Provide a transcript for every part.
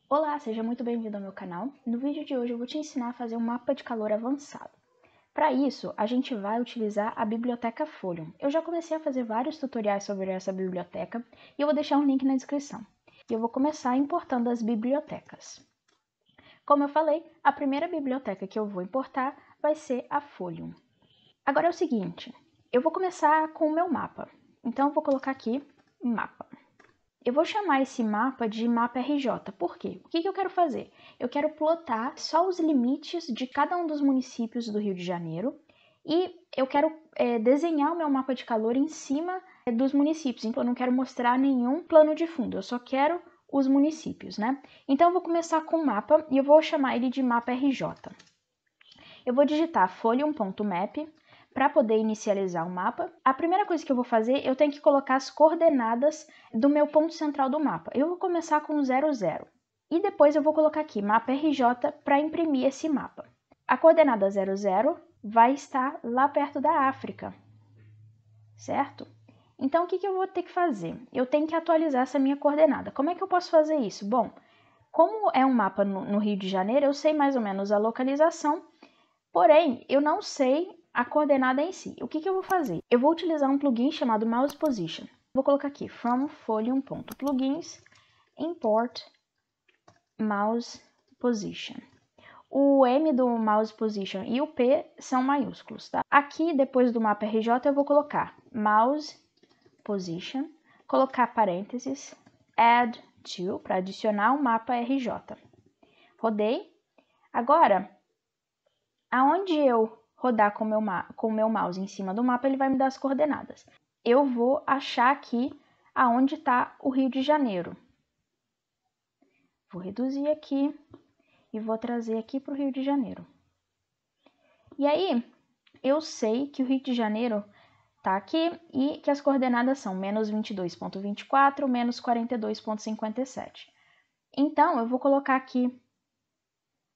Olá, seja muito bem-vindo ao meu canal. No vídeo de hoje eu vou te ensinar a fazer um mapa de calor avançado. Para isso, a gente vai utilizar a biblioteca Folium. Eu já comecei a fazer vários tutoriais sobre essa biblioteca e eu vou deixar um link na descrição. E eu vou começar importando as bibliotecas. Como eu falei, a primeira biblioteca que eu vou importar vai ser a Folium. Agora é o seguinte, eu vou começar com o meu mapa. Então eu vou colocar aqui mapa. Eu vou chamar esse mapa de mapa RJ. Por quê? O que eu quero fazer? Eu quero plotar só os limites de cada um dos municípios do Rio de Janeiro e eu quero desenhar o meu mapa de calor em cima dos municípios. Então eu não quero mostrar nenhum plano de fundo, eu só quero os municípios, né? Então eu vou começar com o mapa e eu vou chamar ele de mapa RJ. Eu vou digitar folium.map para poder inicializar o mapa. A primeira coisa que eu vou fazer, eu tenho que colocar as coordenadas do meu ponto central do mapa. Eu vou começar com 0, 0. E depois eu vou colocar aqui, mapa RJ, para imprimir esse mapa. A coordenada 0, 0 vai estar lá perto da África, certo? Então, o que eu vou ter que fazer? Eu tenho que atualizar essa minha coordenada. Como é que eu posso fazer isso? Bom, como é um mapa no Rio de Janeiro, eu sei mais ou menos a localização, porém, eu não sei a coordenada em si. O que eu vou fazer? Eu vou utilizar um plugin chamado Mouse Position. Vou colocar aqui from folium.plugins import mouse position. O M do mouse position e o P são maiúsculos, tá? Aqui, depois do mapa RJ, eu vou colocar mouse position, colocar parênteses, add to, para adicionar o mapa RJ. Rodei. Agora, aonde eu rodar com o meu mouse em cima do mapa, ele vai me dar as coordenadas. Eu vou achar aqui aonde está o Rio de Janeiro. Vou reduzir aqui e vou trazer aqui para o Rio de Janeiro. E aí, eu sei que o Rio de Janeiro está aqui e que as coordenadas são menos 22,24, menos 42,57. Então, eu vou colocar aqui,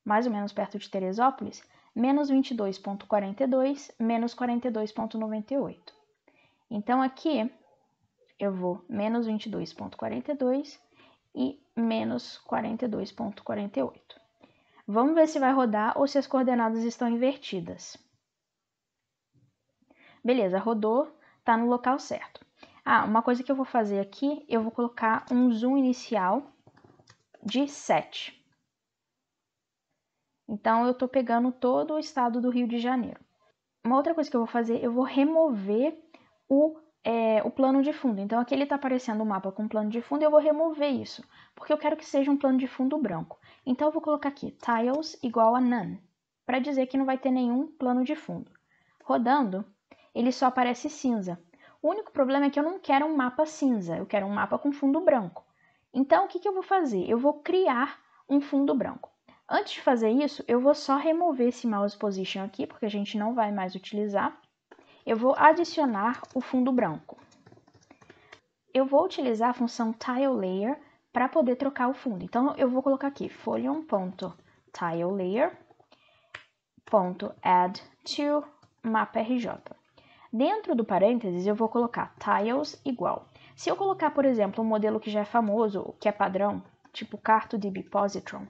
mais ou menos perto de Teresópolis, menos 22,42, menos 42,98. Então, aqui eu vou menos 22,42 e menos 42,48. Vamos ver se vai rodar ou se as coordenadas estão invertidas. Beleza, rodou, tá no local certo. Uma coisa que eu vou fazer aqui, eu vou colocar um zoom inicial de 7. Então, eu estou pegando todo o estado do Rio de Janeiro. Uma outra coisa que eu vou fazer, eu vou remover o plano de fundo. Então, aqui ele está aparecendo o mapa com plano de fundo, eu vou remover isso, porque eu quero que seja um plano de fundo branco. Então, eu vou colocar aqui, tiles igual a none, para dizer que não vai ter nenhum plano de fundo. Rodando, ele só aparece cinza. O único problema é que eu não quero um mapa cinza, eu quero um mapa com fundo branco. Então, o que eu vou fazer? Eu vou criar um fundo branco. Antes de fazer isso, eu vou só remover esse mouse position aqui, porque a gente não vai mais utilizar. Eu vou adicionar o fundo branco. Eu vou utilizar a função TileLayer para poder trocar o fundo. Então, eu vou colocar aqui folium.tilelayer.add2maprj. Dentro do parênteses, eu vou colocar tiles igual. Se eu colocar, por exemplo, um modelo que já é famoso, que é padrão, tipo CartoDB Positron,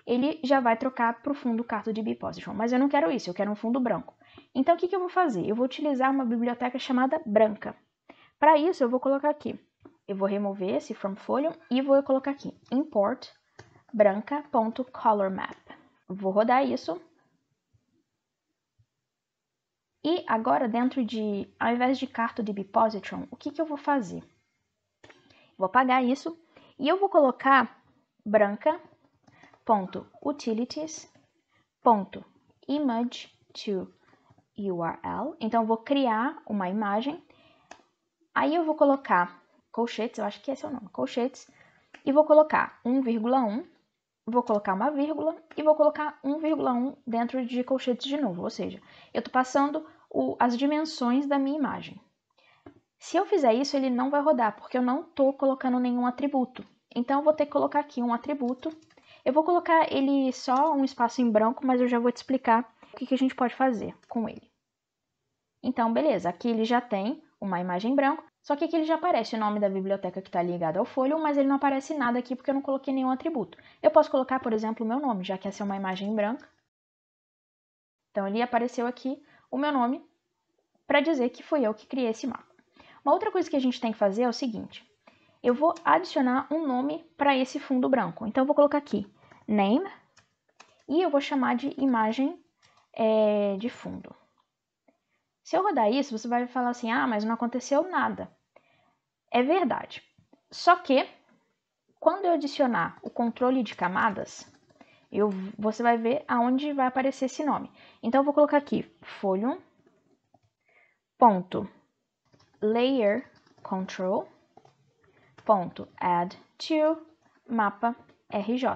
ele já vai trocar para o fundo CartoDB Positron. Mas eu não quero isso, eu quero um fundo branco. Então, o que eu vou fazer? Eu vou utilizar uma biblioteca chamada branca. Para isso, eu vou colocar aqui. Eu vou remover esse from folium e vou colocar aqui import branca.colormap. Vou rodar isso. E agora, ao invés de CartoDB Positron, o que eu vou fazer? Vou apagar isso e eu vou colocar branca.utilities.image2URL. Então, eu vou criar uma imagem. Aí eu vou colocar colchetes, eu acho que esse é o nome, colchetes, e vou colocar 1,1, vou colocar uma vírgula e vou colocar 1,1 dentro de colchetes de novo, ou seja, eu estou passando as dimensões da minha imagem. Se eu fizer isso, ele não vai rodar, porque eu não estou colocando nenhum atributo. Então, eu vou ter que colocar aqui um atributo. Eu vou colocar ele só um espaço em branco, mas eu já vou te explicar o que a gente pode fazer com ele. Então, beleza, aqui ele já tem uma imagem em branco, Só que aqui ele já aparece o nome da biblioteca que está ligada ao folho, mas ele não aparece nada aqui porque eu não coloquei nenhum atributo. Eu posso colocar, por exemplo, o meu nome, já que essa é uma imagem branca. Então, ele apareceu aqui o meu nome para dizer que fui eu que criei esse mapa. Uma outra coisa que a gente tem que fazer é o seguinte. Eu vou adicionar um nome para esse fundo branco. Então, eu vou colocar aqui name e eu vou chamar de imagem de fundo. Se eu rodar isso, você vai falar assim, ah, mas não aconteceu nada. É verdade. Só que, quando eu adicionar o controle de camadas, você vai ver aonde vai aparecer esse nome. Então, eu vou colocar aqui, folium.layer control.add to mapa RJ.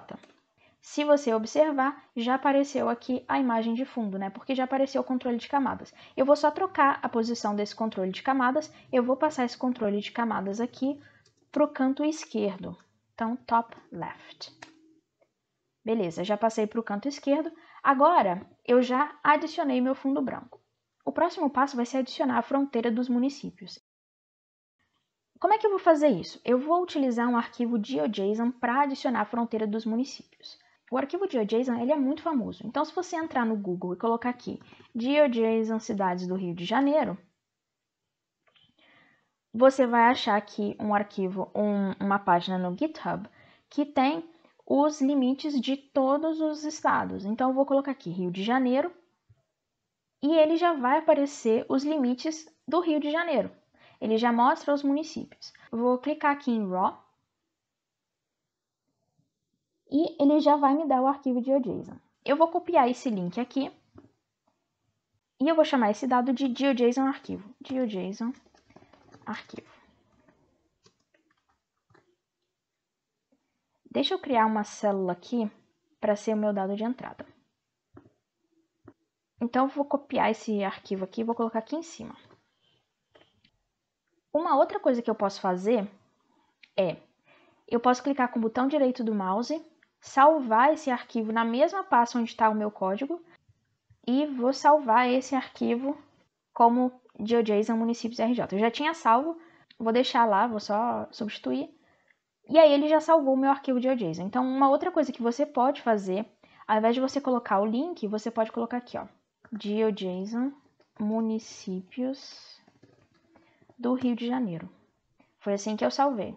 Se você observar, já apareceu aqui a imagem de fundo, né? Porque já apareceu o controle de camadas. Eu vou só trocar a posição desse controle de camadas. Eu vou passar esse controle de camadas aqui para o canto esquerdo. Então, top left. Beleza, já passei para o canto esquerdo. Agora, eu já adicionei meu fundo branco. O próximo passo vai ser adicionar a fronteira dos municípios. Como é que eu vou fazer isso? Eu vou utilizar um arquivo GeoJSON para adicionar a fronteira dos municípios. O arquivo GeoJSON ele é muito famoso. Então, se você entrar no Google e colocar aqui GeoJSON Cidades do Rio de Janeiro, você vai achar aqui um arquivo, uma página no GitHub que tem os limites de todos os estados. Então, eu vou colocar aqui Rio de Janeiro e ele já vai aparecer os limites do Rio de Janeiro. Ele já mostra os municípios. Eu vou clicar aqui em Raw e ele já vai me dar o arquivo GeoJSON. Eu vou copiar esse link aqui e eu vou chamar esse dado de GeoJSON arquivo. GeoJSON arquivo. Deixa eu criar uma célula aqui para ser o meu dado de entrada. Então, eu vou copiar esse arquivo aqui e vou colocar aqui em cima. Uma outra coisa que eu posso fazer eu posso clicar com o botão direito do mouse, salvar esse arquivo na mesma pasta onde está o meu código e vou salvar esse arquivo como GeoJSON municípios RJ. Eu já tinha salvo, vou deixar lá, vou só substituir. E aí ele já salvou o meu arquivo GeoJSON. Então, uma outra coisa que você pode fazer, ao invés de você colocar o link, você pode colocar aqui, ó, GeoJSON municípios do Rio de Janeiro. Foi assim que eu salvei.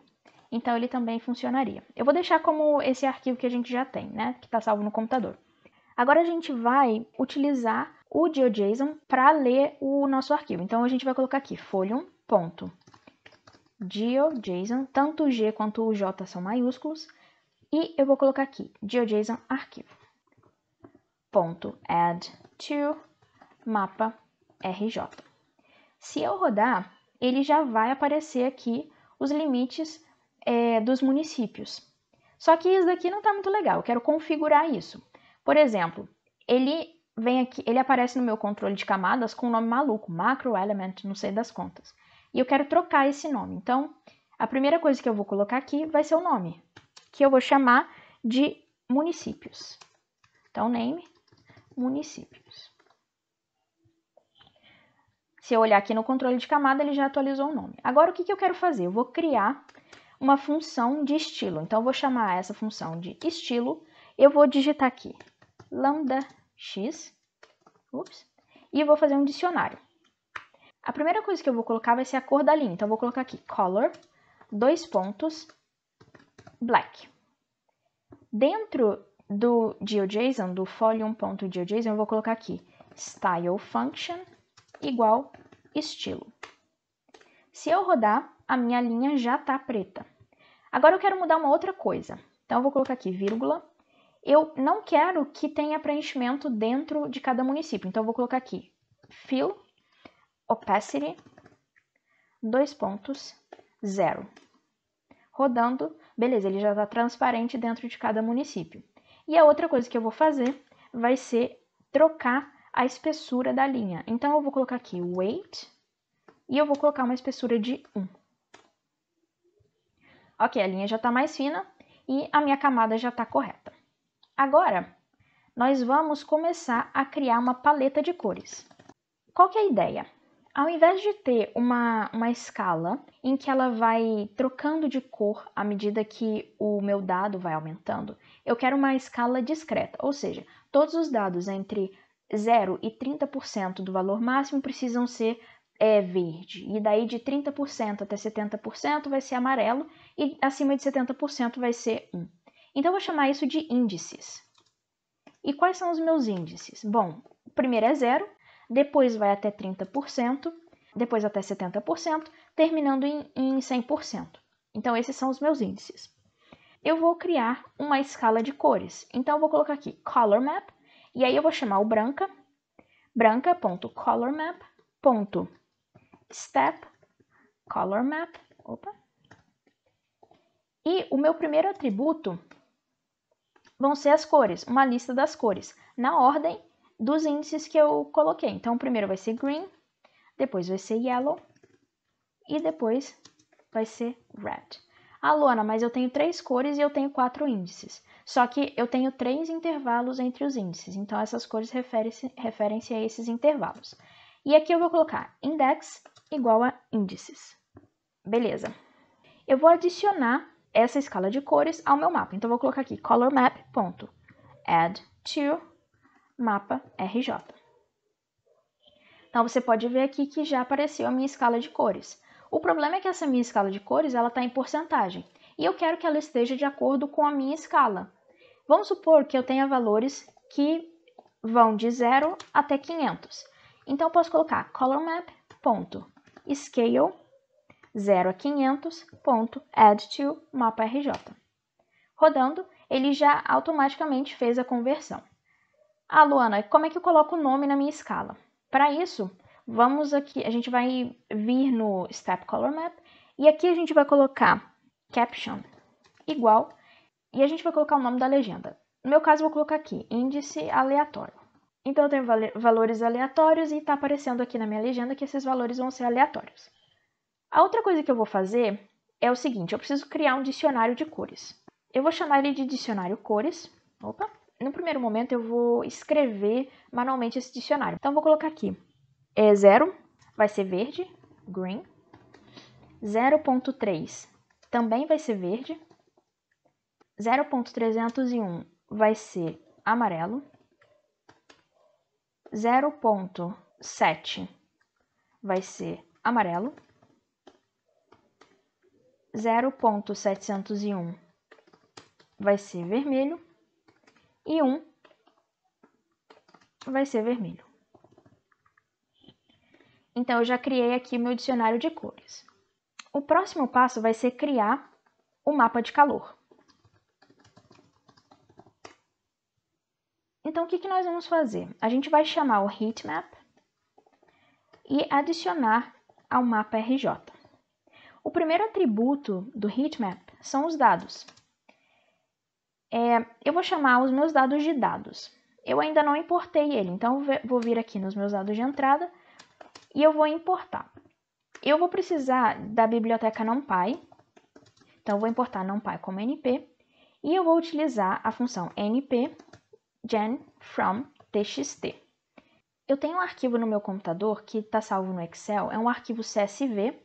Então, ele também funcionaria. Eu vou deixar como esse arquivo que a gente já tem, né? Que está salvo no computador. Agora, a gente vai utilizar o GeoJSON para ler o nosso arquivo. Então, a gente vai colocar aqui, folium.geojson, tanto o G quanto o J são maiúsculos. E eu vou colocar aqui, GeoJSON arquivo. .add to mapa RJ. Se eu rodar, ele já vai aparecer aqui os limites dos municípios. Só que isso daqui não está muito legal, eu quero configurar isso. Por exemplo, ele vem aqui, ele aparece no meu controle de camadas com um nome maluco, macro element, não sei das contas. E eu quero trocar esse nome. Então, a primeira coisa que eu vou colocar aqui vai ser o nome, que eu vou chamar de municípios. Então, name, municípios. Se eu olhar aqui no controle de camada, ele já atualizou o nome. Agora, o que eu quero fazer? Eu vou criar uma função de estilo. Então, eu vou chamar essa função de estilo. Eu vou digitar aqui lambda x, e eu vou fazer um dicionário. A primeira coisa que eu vou colocar vai ser a cor da linha. Então, eu vou colocar aqui color, black. Dentro do GeoJSON, do folium.geojson, eu vou colocar aqui style function igual estilo. Se eu rodar, a minha linha já está preta. Agora eu quero mudar uma outra coisa. Então, eu vou colocar aqui vírgula. Eu não quero que tenha preenchimento dentro de cada município. Então, eu vou colocar aqui fill opacity 0. Rodando, beleza, ele já está transparente dentro de cada município. E a outra coisa que eu vou fazer vai ser trocar a espessura da linha. Então, eu vou colocar aqui weight e eu vou colocar uma espessura de 1. Ok, a linha já está mais fina e a minha camada já está correta. Agora, nós vamos começar a criar uma paleta de cores. Qual que é a ideia? Ao invés de ter uma escala em que ela vai trocando de cor à medida que o meu dado vai aumentando, eu quero uma escala discreta, ou seja, todos os dados entre 0 e 30% do valor máximo precisam ser verde, e daí de 30% até 70% vai ser amarelo, e acima de 70% vai ser 1. Então, eu vou chamar isso de índices. E quais são os meus índices? Bom, o primeiro é 0, depois vai até 30%, depois até 70%, terminando em 100%. Então, esses são os meus índices. Eu vou criar uma escala de cores. Então, eu vou colocar aqui color map, e aí eu vou chamar o branca, branca.colormap.step color map. E o meu primeiro atributo vão ser as cores, uma lista das cores, na ordem dos índices que eu coloquei. Então, o primeiro vai ser green, depois vai ser yellow e depois vai ser red. Ah, Luana, mas eu tenho 3 cores e eu tenho 4 índices. Só que eu tenho 3 intervalos entre os índices, então essas cores referem-se a esses intervalos. E aqui eu vou colocar index igual a índices. Beleza. Eu vou adicionar essa escala de cores ao meu mapa. Então, eu vou colocar aqui colormap.add_to_mapa_rj. Então, você pode ver aqui que já apareceu a minha escala de cores. O problema é que essa minha escala de cores ela está em porcentagem. E eu quero que ela esteja de acordo com a minha escala. Vamos supor que eu tenha valores que vão de 0 até 500. Então, eu posso colocar colormap.scale 0 a 500.add_to_mapa_rj. Rodando, ele já automaticamente fez a conversão. Ah, Luana, como é que eu coloco o nome na minha escala? Para isso, vamos aqui, a gente vai vir no Step Color Map e aqui a gente vai colocar caption igual e a gente vai colocar o nome da legenda. No meu caso, eu vou colocar aqui índice aleatório. Então, eu tenho valores aleatórios e está aparecendo aqui na minha legenda que esses valores vão ser aleatórios. A outra coisa que eu vou fazer é o seguinte, eu preciso criar um dicionário de cores. Eu vou chamar ele de dicionário cores. No primeiro momento eu vou escrever manualmente esse dicionário. Então eu vou colocar aqui, 0 vai ser verde, green, 0.3 também vai ser verde, 0.301 vai ser amarelo, 0.7 vai ser amarelo, 0.701 vai ser vermelho e 1 vai ser vermelho. Então, eu já criei aqui meu dicionário de cores. O próximo passo vai ser criar o mapa de calor. Então, o que nós vamos fazer? A gente vai chamar o heatmap e adicionar ao mapa RJ. O primeiro atributo do heatmap são os dados. Eu vou chamar os meus dados de dados. Eu ainda não importei ele, então eu vou vir aqui nos meus dados de entrada e eu vou importar. Eu vou precisar da biblioteca NumPy, então eu vou importar NumPy como NP e eu vou utilizar a função np gen from txt. Eu tenho um arquivo no meu computador que está salvo no Excel, é um arquivo CSV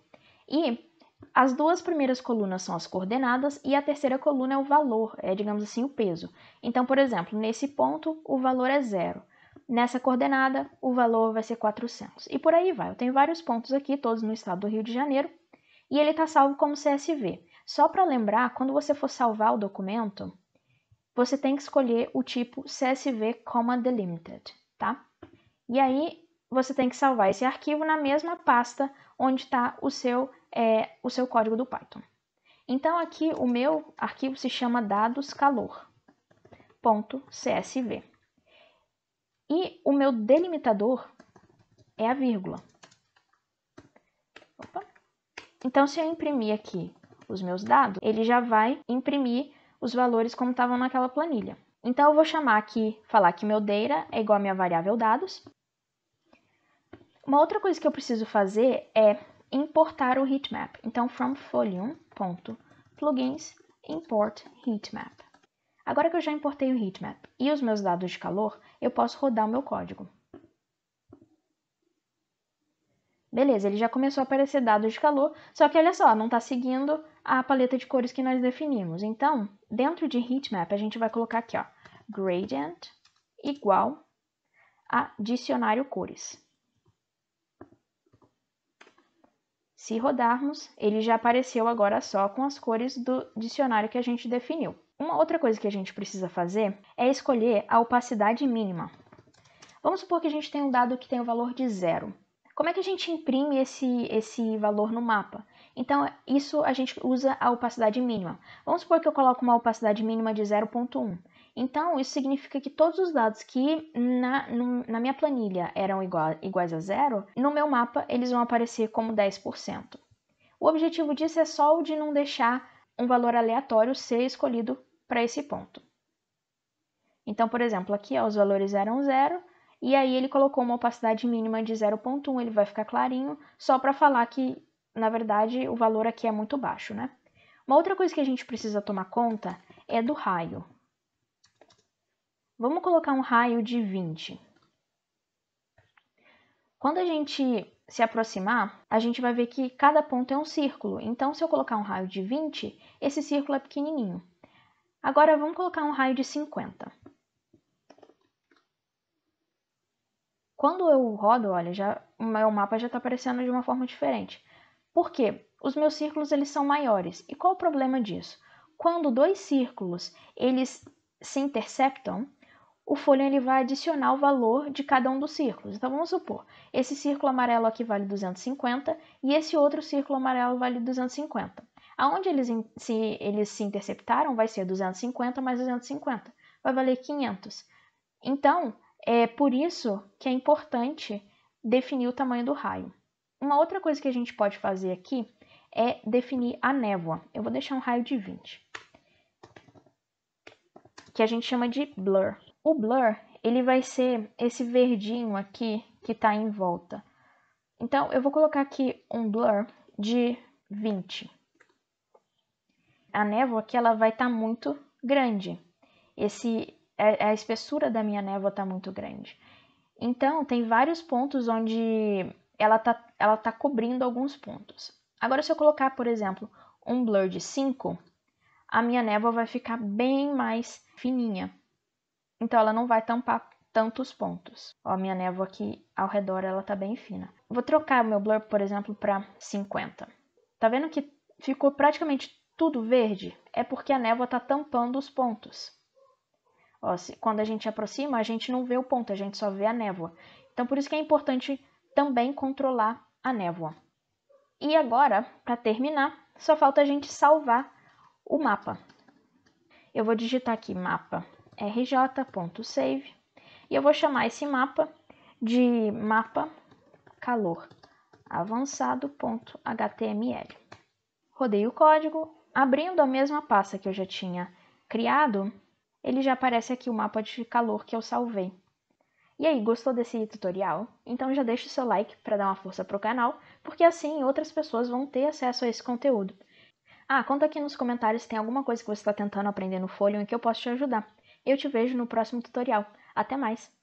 e as duas primeiras colunas são as coordenadas e a terceira coluna é o valor, digamos assim, o peso. Então, por exemplo, nesse ponto o valor é 0. Nessa coordenada, o valor vai ser 400. E por aí vai. Eu tenho vários pontos aqui, todos no estado do Rio de Janeiro, e ele está salvo como CSV. Só para lembrar, quando você for salvar o documento, você tem que escolher o tipo CSV, delimited, tá? E aí, você tem que salvar esse arquivo na mesma pasta onde está o seu código do Python. Então, aqui o meu arquivo se chama dadoscalor.csv. E o meu delimitador é a vírgula. Então, se eu imprimir aqui os meus dados, ele já vai imprimir os valores como estavam naquela planilha. Então, eu vou falar que meu data é igual a minha variável dados. Uma outra coisa que eu preciso fazer é importar o heatmap. Então, from folium.plugins import heatmap. Agora que eu já importei o heatmap e os meus dados de calor, eu posso rodar o meu código. Beleza, ele já começou a aparecer dados de calor, só que olha só, não está seguindo a paleta de cores que nós definimos. Então, dentro de heatmap, a gente vai colocar aqui, ó, gradient igual a dicionário cores. Se rodarmos, ele já apareceu agora só com as cores do dicionário que a gente definiu. Uma outra coisa que a gente precisa fazer é escolher a opacidade mínima. Vamos supor que a gente tem um dado que tem o valor de 0. Como é que a gente imprime esse valor no mapa? Então, isso a gente usa a opacidade mínima. Vamos supor que eu coloco uma opacidade mínima de 0,1. Então, isso significa que todos os dados que na minha planilha eram iguais a 0, no meu mapa eles vão aparecer como 10%. O objetivo disso é só o de não deixar um valor aleatório ser escolhido para esse ponto. Então, por exemplo, aqui ó, os valores eram 0, e aí ele colocou uma opacidade mínima de 0,1, ele vai ficar clarinho, só para falar que, na verdade, o valor aqui é muito baixo, né? Uma outra coisa que a gente precisa tomar conta é do raio. Vamos colocar um raio de 20. Quando a gente se aproximar, a gente vai ver que cada ponto é um círculo. Então, se eu colocar um raio de 20, esse círculo é pequenininho. Agora, vamos colocar um raio de 50. Quando eu rodo, olha, o meu mapa já está aparecendo de uma forma diferente. Por quê? Os meus círculos eles são maiores. E qual o problema disso? Quando dois círculos eles se interceptam, o Folium ele vai adicionar o valor de cada um dos círculos. Então vamos supor, esse círculo amarelo aqui vale 250 e esse outro círculo amarelo vale 250. Aonde eles se interceptaram vai ser 250 mais 250, vai valer 500. Então, é por isso que é importante definir o tamanho do raio. Uma outra coisa que a gente pode fazer aqui é definir a névoa. Eu vou deixar um raio de 20, que a gente chama de blur. O blur, ele vai ser esse verdinho aqui que está em volta. Então, eu vou colocar aqui um blur de 20. A névoa aqui ela vai estar muito grande. A espessura da minha névoa está muito grande. Então, tem vários pontos onde ela tá cobrindo alguns pontos. Agora, se eu colocar, por exemplo, um blur de 5, a minha névoa vai ficar bem mais fininha. Então, ela não vai tampar tantos pontos. Ó, a minha névoa aqui ao redor, ela tá bem fina. Vou trocar o meu blur, por exemplo, para 50. Tá vendo que ficou praticamente tudo verde? É porque a névoa tá tampando os pontos. Ó, quando a gente aproxima, a gente não vê o ponto, a gente só vê a névoa. Então, por isso que é importante também controlar a névoa. E agora, para terminar, só falta a gente salvar o mapa. Eu vou digitar aqui mapa rj.save e eu vou chamar esse mapa de mapa calor avançado.html. Rodei o código, abrindo a mesma pasta que eu já tinha criado, ele já aparece aqui o mapa de calor que eu salvei. E aí, gostou desse tutorial? Então já deixa o seu like para dar uma força pro canal, porque assim outras pessoas vão ter acesso a esse conteúdo. Ah, conta aqui nos comentários se tem alguma coisa que você está tentando aprender no Folium e que eu posso te ajudar. Eu te vejo no próximo tutorial. Até mais!